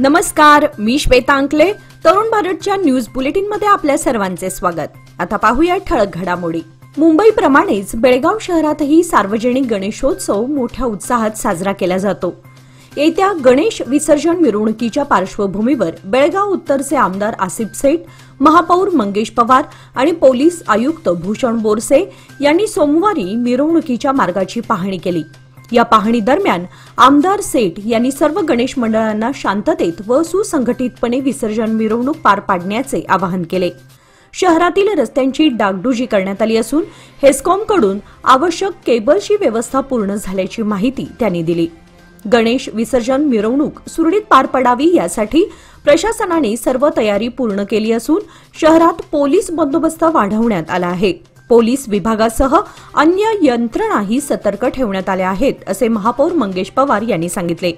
नमस्कार, मी श्वेता अंकले. तरुण भारतच्या न्यूज बुलेटिन मध्ये आपल्या सर्वांचे स्वागत. आता पाहूया ठळक घडामोडी. मुंबईप्रमाणेच बेळगाव शहरातही सार्वजनिक गणेशोत्सव मोठ्या उत्साहात साजरा केला जातो. येत्या गणेश विसर्जन मिरवणुकीच्या पार्श्वभूमीवर बेळगाव उत्तरचे आमदार आसिफ सेठ, महापौर मंगेश पवार आणि पोलीस आयुक्त भूषण बोरसे यांनी सोमवारी मिरवणुकीच्या मार्गाची पाहणी केली. या पाहणी दरम्यान आमदार सेठ यांनी सर्व गणेश मंडळांना शांततेत व सुसंघटितपणे विसर्जन मिरवणूक पार पाडण्याचे आवाहन केले. शहरातील रस्त्यांची डागडुजी करण्यात आली असून हेस्कॉमकडून आवश्यक केबलची व्यवस्था पूर्ण झाल्याची माहिती त्यांनी दिली. गणेश विसर्जन मिरवणूक सुरळीत पार पडावी यासाठी प्रशासनाने सर्व तयारी पूर्ण केली असून शहरात पोलीस बंदोबस्त वाढवण्यात आला आहे. पोलीस विभागासह अन्य यंत्रणाही सतर्क ठेवण्यात आल्या आहेत, असे महापौर मंगेश पवार यांनी सांगितले.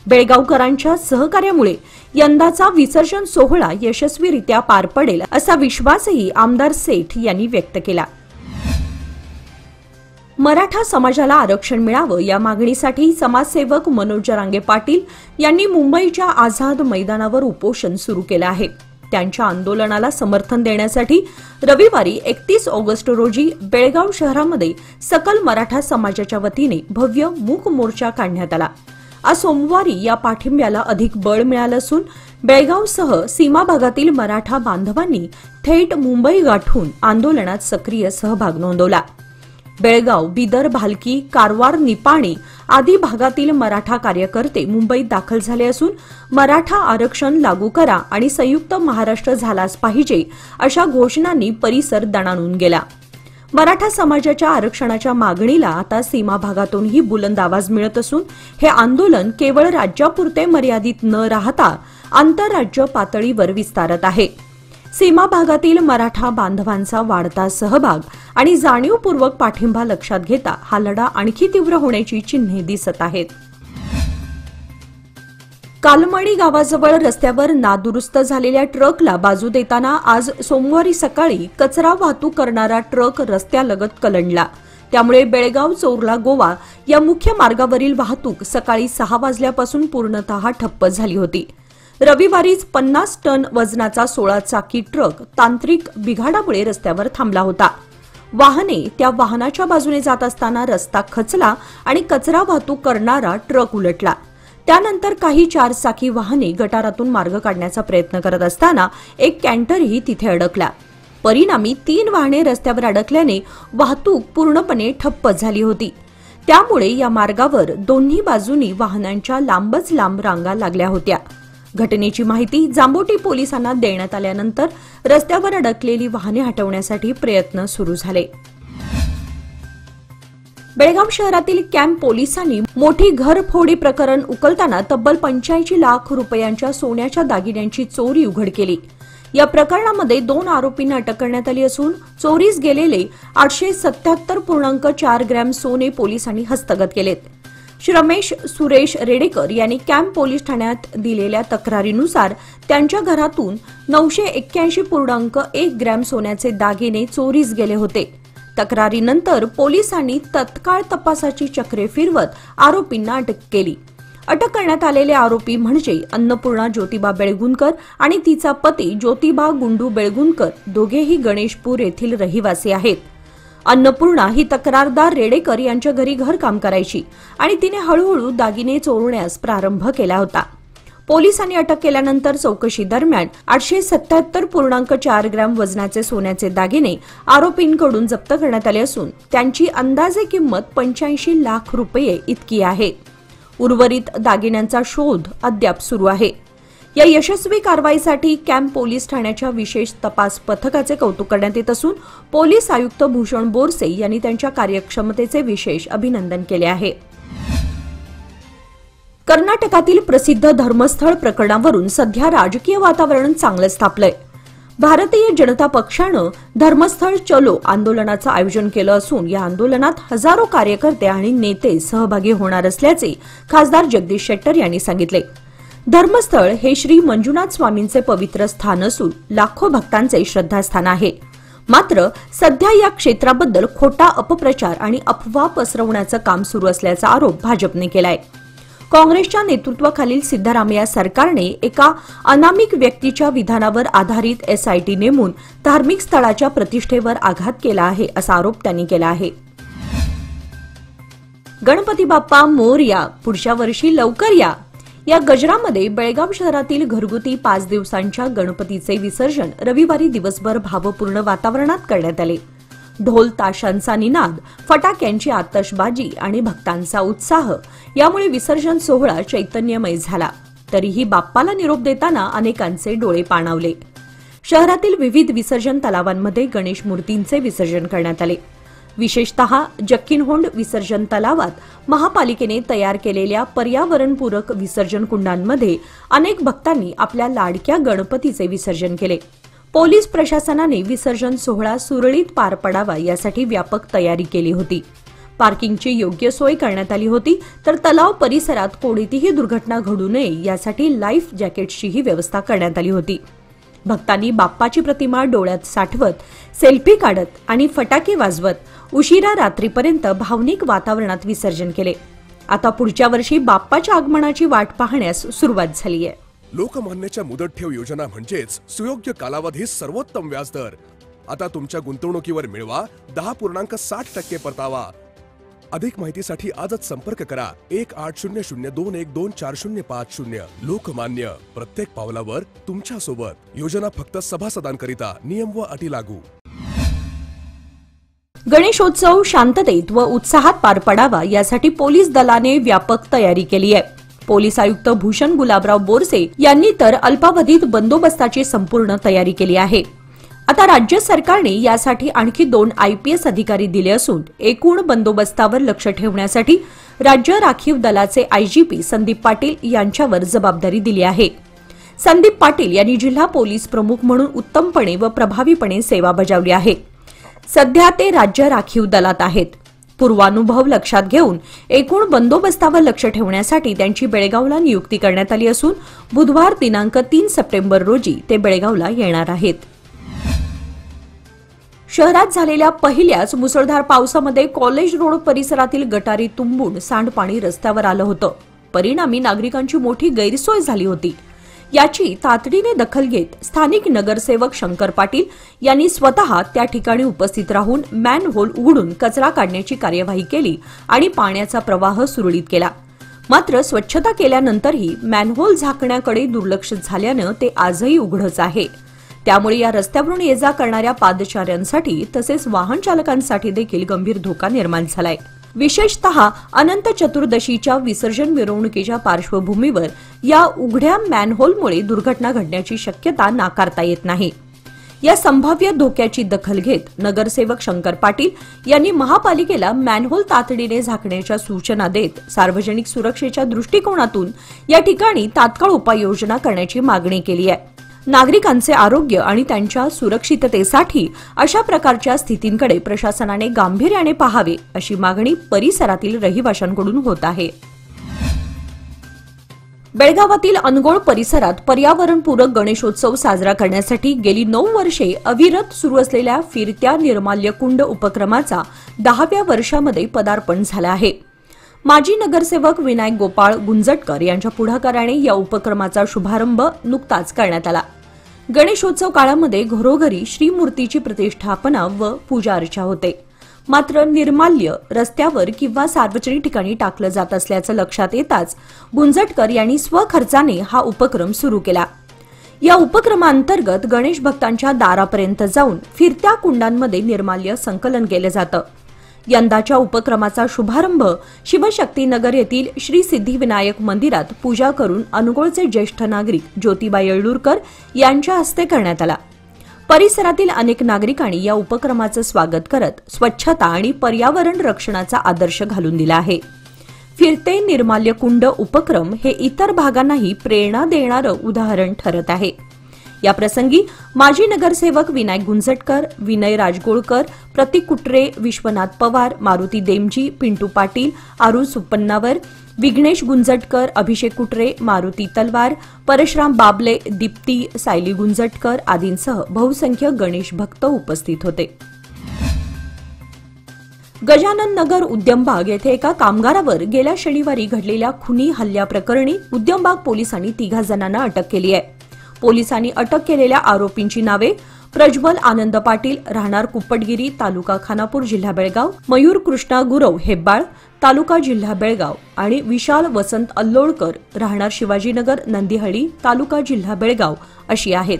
बेळगावकरांच्या सहकार्यामुळे यंदाचा विसर्जन सोहळा यशस्वीरित्या पार पडेल असा विश्वासही आमदार सेठ यांनी व्यक्त केला. मराठा समाजाला आरक्षण मिळावं या मागणीसाठी समाजसेवक मनोज जरांगे पाटील यांनी मुंबईच्या आझाद मैदानावर उपोषण सुरू केलं आहे. त्यांच्या आंदोलनाला समर्थन देण्यासाठी रविवारी 31 ऑगस्ट रोजी बेळगाव शहरामध्ये सकल मराठा समाजाच्या वतीने भव्य मूक मोर्चा काढण्यात आला. आज सोमवारी या पाठिंब्याला अधिक बळ मिळालं असून बेळगावसह सीमा भागातील मराठा बांधवांनी थेट मुंबई गाठून आंदोलनात सक्रिय सहभाग नोंदवला. बेळगाव, बिदर, भालकी, कारवार, निपाणी आदी भागातील मराठा कार्यकर्ते मुंबईत दाखल झाले असून मराठा आरक्षण लागू करा आणि संयुक्त महाराष्ट्र झालाच पाहिजे अशा घोषणांनी परिसर दणाणून गेला. मराठा समाजाच्या आरक्षणाच्या मागणीला आता सीमा भागातूनही बुलंद आवाज मिळत असून हे आंदोलन केवळ राज्यापुरते मर्यादित न राहता आंतरराज्य पातळीवर विस्तारत आहे. सीमा भागातील मराठा बांधवांचा वाढता सहभाग आणि जाणीवपूर्वक पाठिंबा लक्षात घेता हा लढा आणखी तीव्र होण्याची चिन्हे दिसत आहेत. कालमणी गावाजवळ रस्त्यावर नादुरुस्त झालेल्या ट्रकला बाजू देताना आज सोमवारी सकाळी कचरा वाहतूक करणारा ट्रक रस्त्यालगत कलंडला. त्यामुळे बेळगाव चोरला गोवा या मुख्य मार्गावरील वाहतूक सकाळी 6 वाजल्यापासून पूर्णतः ठप्प झाली होती. रविवारीच 50 टन वजनाचा 16 चाकी ट्रक तांत्रिक बिघाडामुळे रस्त्यावर थांबला होता. वाहने त्या वाहनाच्या बाजूने जात असताना रस्ता खचला आणि कचरा वाहतूक करणारा ट्रक उलटला. त्यानंतर काही 4 चाकी वाहने गटारातून मार्ग काढण्याचा प्रयत्न करत असताना एक कॅन्टरही तिथे अडकला. परिणामी 3 वाहने रस्त्यावर अडकल्याने वाहतूक पूर्णपणे ठप्प झाली होती. त्यामुळे या मार्गावर दोन्ही बाजूनी वाहनांच्या लांबच लांब रांगा लागल्या होत्या. घटनेची माहिती जांबोटी पोलिसांना देण्यात आल्यानंतर रस्त्यावर अडकलेली वाहने हटवण्यासाठी प्रयत्न सुरू झाले. बेळगाव शहरातील कॅम्प पोलिसांनी मोठी घरफोडी प्रकरण उकलताना तब्बल 85 लाख रुपयांच्या सोन्याच्या दागिन्यांची चोरी उघड केली. या प्रकरणामध्ये 2 आरोपींना अटक करण्यात आली असून चोरीस गेलेले 877.4 ग्रॅम सोने पोलिसांनी हस्तगत केलेत. रमेश सुरेश रेडेकर यांनी कॅम्प पोलीस ठाण्यात दिलेल्या तक्रारीनुसार त्यांच्या घरातून 981.1 ग्रॅम सोन्याचे दागिने चोरीस गेले होते. तक्रारीनंतर पोलिसांनी तत्काळ तपासाची चक्रे फिरवत आरोपींना अटक केली. अटक करण्यात आलेले आरोपी म्हणजे अन्नपूर्णा ज्योतिबा बेळगुणकर आणि तिचा पती ज्योतिबा गुंडू बेळगुणकर, दोघेही गणेशपूर येथील रहिवासी आहेत. अन्नपूर्णा ही तक्रारदार रेडेकर यांच्या घरी घरकाम करायची आणि तिने हळूहळू दागिने चोरण्यास प्रारंभ केला होता. पोलिसांनी अटक केल्यानंतर चौकशी दरम्यान 877.4 ग्रॅम वजनाचे सोन्याचे दागिने आरोपींकडून जप्त करण्यात आले असून त्यांची अंदाजे किंमत 85 लाख रुपये इतकी आहे. उर्वरित दागिन्यांचा शोध अद्याप सुरू आहे. या यशस्वी कारवाईसाठी कॅम्प पोलीस ठाण्याच्या विशेष तपास पथकाचे कौतुक करण्यात येत असून पोलीस आयुक्त भूषण बोरसे यांनी त्यांच्या कार्यक्षमतेचे विशेष अभिनंदन केले आहे. कर्नाटकातील प्रसिद्ध धर्मस्थळ प्रकरणावरून सध्या राजकीय वातावरण चांगलंच तापलंय. भारतीय जनता पक्षानं धर्मस्थळ चलो आंदोलनाचं आयोजन केलं असून या आंदोलनात हजारो कार्यकर्ते आणि नेते सहभागी होणार असल्याचे खासदार जगदीश शेट्टर यांनी सांगितले. धर्मस्थळ हे श्री मंजुनाथ स्वामींचे पवित्र स्थान असून लाखो भक्तांचे श्रद्धास्थान आहे. मात्र सध्या या क्षेत्राबद्दल खोटा अपप्रचार आणि अफवा पसरवण्याचं काम सुरू असल्याचा आरोप भाजपने केलाय. काँग्रेसच्या नेतृत्वाखालील सिद्धरामय्या सरकारने एका अनामिक व्यक्तीच्या विधानावर आधारित एसआयटी नेमून धार्मिक स्थळाच्या प्रतिष्ठेवर आघात केला आहे असा आरोप त्यांनी केला आहे. गणपती बाप्पा मोरया, पुढच्या वर्षी लवकर या. या गजरामध्ये बेळगाव शहरातील घरगुती 5 दिवसांच्या गणपतीचे विसर्जन रविवारी दिवसभर भावपूर्ण वातावरणात करण्यात आले. ढोल ताशांचा निनाद, फटाक्यांची आतषबाजी आणि भक्तांचा उत्साह यामुळे विसर्जन सोहळा चैतन्यमय झाला. तरीही बाप्पाला निरोप देताना अनेकांचे डोळे पाणावले. शहरातील विविध विसर्जन तलावांमध्ये गणेश मूर्तींचे विसर्जन करण्यात आले. विशेषतः जक्किनहोंड विसर्जन तलावात महापालिकेने तयार केलेल्या पर्यावरणपूरक विसर्जन कुंडांमध्ये अनेक भक्तांनी आपल्या लाडक्या गणपतीचे विसर्जन केले. पोलीस प्रशासनाने विसर्जन सोहळा सुरळीत पार पडावा यासाठी व्यापक तयारी केली होती. पार्किंगची योग्य सोय करण्यात आली होती, तर तलाव परिसरात कोणतीही दुर्घटना घडू नये यासाठी लाईफ जॅकेट्सचीही व्यवस्था करण्यात आली होती. भक्तांनी बाप्पाची प्रतिमा डोळ्यात साठवत, सेल्फी काढत आणि फटाके वाजवत उशिरा रात्रीपर्यंत भावनिक वातावरणात विसर्जन केले. आता पुढच्या वर्षी बाप्पाच्या आगमनाची वाट पाहण्यास सुरुवात झाली आहे. लोकमान्यच्या मुदत ठेव योजना म्हणजेच सुयोग्य कालावधी सर्वोत्तम व्याजदर. आता तुमच्या गुंतवणुकीवर मिळवा 10.60% परतावा. अधिक माहितीसाठी आजच संपर्क करा 1800212450. लोकमान्य, प्रत्येक पावलावर तुमच्या सोबत. योजना फक्त सभासदांकरिता. नियम व अटी लागू. गणेशोत्सव शांततेत व उत्साहात पार पडावा यासाठी पोलीस दलाने व्यापक तयारी केली आहे. पोलीस आयुक्त भूषण गुलाबराव बोरसे यांनी तर अल्पावधीत बंदोबस्ताची संपूर्ण तयारी केली आहे. आता राज्य सरकारने यासाठी आणखी 2 IPS अधिकारी दिले असून एकूण बंदोबस्तावर लक्ष ठेवण्यासाठी राज्य राखीव दलाचे IGP संदीप पाटील यांच्यावर जबाबदारी दिली आहे. संदीप पाटील यांनी जिल्हा पोलीस प्रमुख म्हणून उत्तमपणे व प्रभावीपणे सेवा बजावली आहे. सध्या ते राज्य राखीव दलात आहेत. पूर्वानुभव लक्षात घेऊन एकूण बंदोबस्तावर लक्ष ठेवण्यासाठी त्यांची बेळगावला नियुक्ती करण्यात आली असून बुधवार दिनांक 3 सप्टेंबर रोजी ते बेळगावला येणार आहेत. शहरात झालेल्या पहिल्याच मुसळधार पावसामध्ये कॉलेज रोड परिसरातील गटारी तुंबून सांडपाणी रस्त्यावर आलं होतं. परिणामी नागरिकांची मोठी गैरसोय झाली होती. याची तातडीने दखल घेत स्थानिक नगरसेवक शंकर पाटील यांनी स्वतः त्या ठिकाणी उपस्थित राहून मॅनहोल उघडून कचरा काढण्याची कार्यवाही केली आणि पाण्याचा प्रवाह सुरळीत केला. मात्र स्वच्छता केल्यानंतरही मॅनहोल झाकण्याकडे दुर्लक्ष झाल्यानं ते आजही उघडच आहे. त्यामुळे या रस्त्यावरून ये जा करणाऱ्या पादचाऱ्यांसाठी तसेच वाहन चालकांसाठी देखील गंभीर धोका निर्माण झालाय. विशेषतः अनंत चतुर्दशीच्या विसर्जन मिरवणुकीच्या पार्श्वभूमीवर या उघड्या मॅनहोलमुळे दुर्घटना घडण्याची शक्यता नाकारता येत नाही. या संभाव्य धोक्याची दखल घेत नगरसेवक शंकर पाटील यांनी महापालिकेला मॅनहोल तातडीने झाकण्याच्या सूचना देत सार्वजनिक सुरक्षेच्या दृष्टिकोनातून या ठिकाणी तात्काळ उपाययोजना करण्याची मागणी केली आहे. नागरिकांचे आरोग्य आणि त्यांच्या सुरक्षिततेसाठी अशा प्रकारच्या स्थितींकडे प्रशासनाने गांभीर्याने पाहावे अशी मागणी परिसरातील रहिवाशांकडून होत आहे. बेळगावातील अनगोळ परिसरात पर्यावरणपूरक गणेशोत्सव साजरा करण्यासाठी गेली 9 वर्षे अविरत सुरू असलेल्या फिरत्या निर्माल्य कुंड उपक्रमाचा 10व्या वर्षामध्ये पदार्पण झालं आहे. माजी नगरसेवक विनायक गोपाळ गुंजटकर यांच्या पुढाकाराने या उपक्रमाचा शुभारंभ नुकताच करण्यात आला. गणेशोत्सव काळामध्ये घरोघरी श्रीमूर्तीची प्रतिष्ठापना व पूजा अर्चा होते. मात्र निर्माल्य रस्त्यावर किंवा सार्वजनिक ठिकाणी टाकलं जात असल्याचं लक्षात येताच गुंजटकर यांनी स्वखर्चाने हा उपक्रम सुरू केला. या उपक्रमांतर्गत गणेश भक्तांच्या दारापर्यंत जाऊन फिरत्या कुंडांमध्ये निर्माल्य संकलन केलं जातं. यंदाच्या उपक्रमाचा शुभारंभ शिवशक्तीनगर येथील श्री सिद्धिविनायक मंदिरात पूजा करून अनगोळचे ज्येष्ठ नागरिक ज्योतिबा येळ्ळूरकर यांच्या हस्ते करण्यात आला. परिसरातील अनेक नागरिकांनी या उपक्रमाचं स्वागत करत स्वच्छता आणि पर्यावरण रक्षणाचा आदर्श घालून दिला आहे. फिरते निर्माल्य कुंड उपक्रम हे इतर भागांनाही प्रेरणा देणारं उदाहरण ठरत आहे. या प्रसंगी माजी नगरसेवक विनायक गुंजटकर, विनय राजगोळकर, प्रतीक कुटरे, विश्वनाथ पवार, मारुती देमजी, पिंटू पाटील, आरू सुपन्नावर, विघ्नेश गुंजटकर, अभिषेक कुटरे, मारुती तलवार, परशुराम बाबले, दीप्ती, सायली गुंजटकर आदींसह बहुसंख्य गणेश भक्त उपस्थित होते. गजानन नगर उद्यमबाग येथे एका कामगारावर गेल्या शनिवारी घडलेल्या खुनी हल्ल्याप्रकरणी उद्यमबाग पोलिसांनी 3 जणांना अटक केली आहे. पोलिसांनी अटक केलेल्या आरोपींची नावे प्रज्वल आनंद पाटील, राहणार कुप्पटगिरी, तालुका खानापूर, जिल्हा बेळगाव, मयूर कृष्णा गुरव हेब्बाळ, तालुका जिल्हा बेळगाव आणि विशाल वसंत अल्लोळकर, राहणार शिवाजीनगर, नंदीहळ्ळी, तालुका जिल्हा बेळगाव अशी आहेत.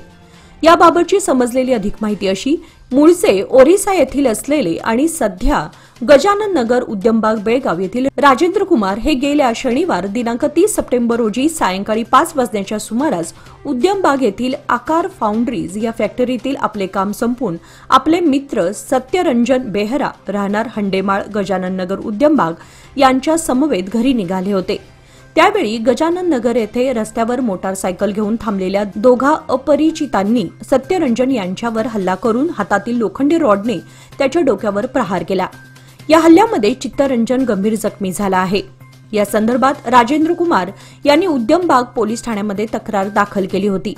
याबाबतची समजलेली अधिक माहिती अशी: मूळचे ओरिसा येथील असलेले आणि सध्या गजानन नगर उद्यमबाग बेळगाव येथील राजेंद्र कुमार हे गेल्या शनिवार दिनांक 30 सप्टेंबर रोजी सायंकाळी 5 वाजण्याच्या सुमारास उद्यमबाग येथील आकार फाउंड्रीज या फॅक्टरीतील आपले काम संपून आपले मित्र सत्यरंजन बेहरा, राहणार हंडेमाळ, गजानन नगर उद्यमबाग यांच्या समवेत घरी निघाले होते. त्यावेळी गजानन नगर येथे रस्त्यावर मोटारसायकल घेऊन थांबलेल्या दोघा अपरिचितांनी सत्यरंजन यांच्यावर हल्ला करून हातातील लोखंडी रॉडने त्याच्या डोक्यावर प्रहार केला. या हल्ल्यामध्ये चित्तरंजन गंभीर जखमी झाला आहे. या संदर्भात राजेंद्र कुमार यांनी उद्यमबाग पोलीस ठाण्यामध्ये तक्रार दाखल केली होती.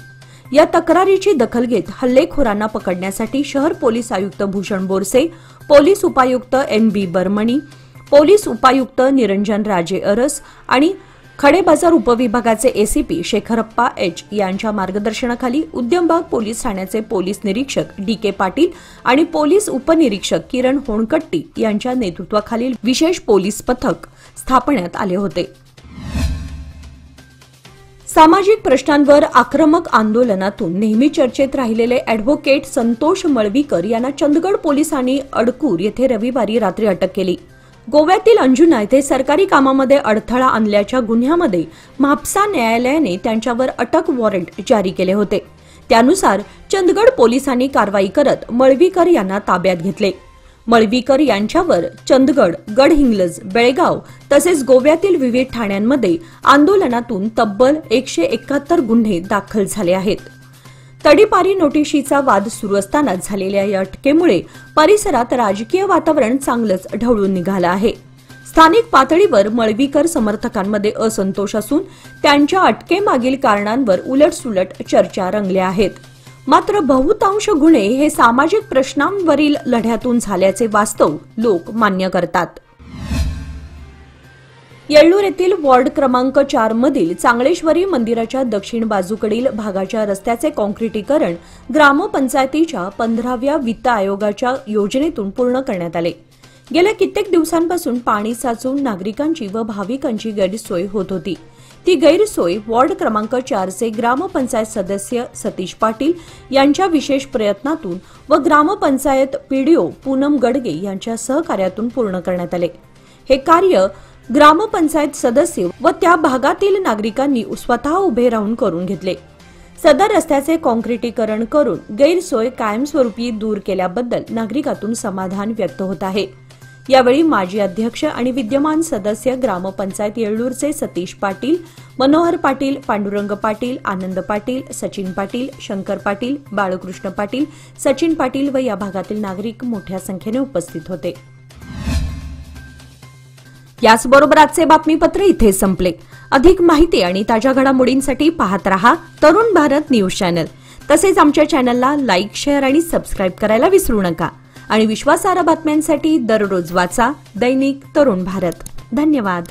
या तक्रारीची दखल घेत हल्लेखोरांना पकडण्यासाठी शहर पोलीस आयुक्त भूषण बोरसे, पोलीस उपायुक्त NB बर्मणी, पोलीस उपायुक्त निरंजन राजे अरस आणि खडेबाजार उपविभागाचे ACP शेखरप्पा H यांच्या मार्गदर्शनाखाली उद्यमबाग पोलीस ठाण्याचे पोलीस निरीक्षक DK पाटील आणि पोलीस उपनिरीक्षक किरण होणकट्टी यांच्या नेतृत्वाखालील विशेष पोलीस पथक स्थापण्यात आले होते. सामाजिक प्रश्नांवर आक्रमक आंदोलनातून नेहमी चर्चेत राहिलेले अॅडव्होकेट संतोष मळवीकर यांना चंदगड पोलिसांनी अडकूर येथे रविवारी रात्री अटक केली. गोव्यातील अंजुना येथे सरकारी कामामध्ये अडथळा आणल्याच्या गुन्ह्यामध्ये म्हापसा न्यायालयाने त्यांच्यावर अटक वॉरंट जारी केले होते. त्यानुसार चंदगड पोलिसांनी कारवाई करत मळवीकर यांना ताब्यात घेतले. मळवीकर यांच्यावर चंदगड, गडहिंग्लज, बेळगाव तसेच गोव्यातील विविध ठाण्यांमध्ये आंदोलनातून तब्बल 171 गुन्हे दाखल झाले आहेत. तडीपारी नोटिशीचा वाद सुरू असताना झालेल्या या अटकेमुळे परिसरात राजकीय वातावरण चांगलंच ढवळून निघालं आहे. स्थानिक पातळीवर मळवीकर समर्थकांमध्ये असंतोष असून त्यांच्या अटकेमागील कारणांवर उलटसुलट चर्चा रंगल्या आहेत. मात्र बहुतांश गुन्हे हे सामाजिक प्रश्नांवरील लढ्यातून झाल्याचे वास्तव लोक मान्य करतात. येळ्ळूर येथील वॉर्ड क्रमांक 4 मधील चांगलेश्वरी मंदिराच्या दक्षिण बाजूकडील भागाच्या रस्त्याचे काँक्रिटीकरण ग्रामपंचायतीच्या 15व्या वित्त आयोगाच्या योजनेतून पूर्ण करण्यात आले. गेल्या कित्येक दिवसांपासून पाणी साचून नागरिकांची व भाविकांची गैरसोय होत होती. ती गैरसोय वॉर्ड क्रमांक 4चे ग्रामपंचायत सदस्य सतीश पाटील यांच्या विशेष प्रयत्नातून व ग्रामपंचायत PDO पूनम गडगे यांच्या सहकार्यातून पूर्ण करण्यात आले. हे कार्य ग्रामपंचायत सदस्य व त्या भागातील नागरिकांनी स्वतः उभे राहून करून घेतले. सदर रस्त्याचे काँक्रिटीकरण करून गैरसोय कायमस्वरूपी दूर केल्याबद्दल नागरिकातून समाधान व्यक्त होत आहे. यावेळी माजी अध्यक्ष आणि विद्यमान सदस्य ग्रामपंचायत येळ्ळूरचे सतीश पाटील, मनोहर पाटील, पांडुरंग पाटील, आनंद पाटील, सचिन पाटील, शंकर पाटील, बाळकृष्ण पाटील, सचिन पाटील व या भागातील नागरिक मोठ्या संख्येने उपस्थित होते. याचबरोबर आजचे बातमीपत्र इथे संपले. अधिक माहिती आणि ताज्या घडामोडींसाठी पाहत रहा तरुण भारत न्यूज चॅनल. तसेच आमच्या चॅनलला लाईक, शेअर आणि सबस्क्राईब करायला विसरू नका. आणि विश्वासार्ह बातम्यांसाठी दररोज वाचा दैनिक तरुण भारत. धन्यवाद.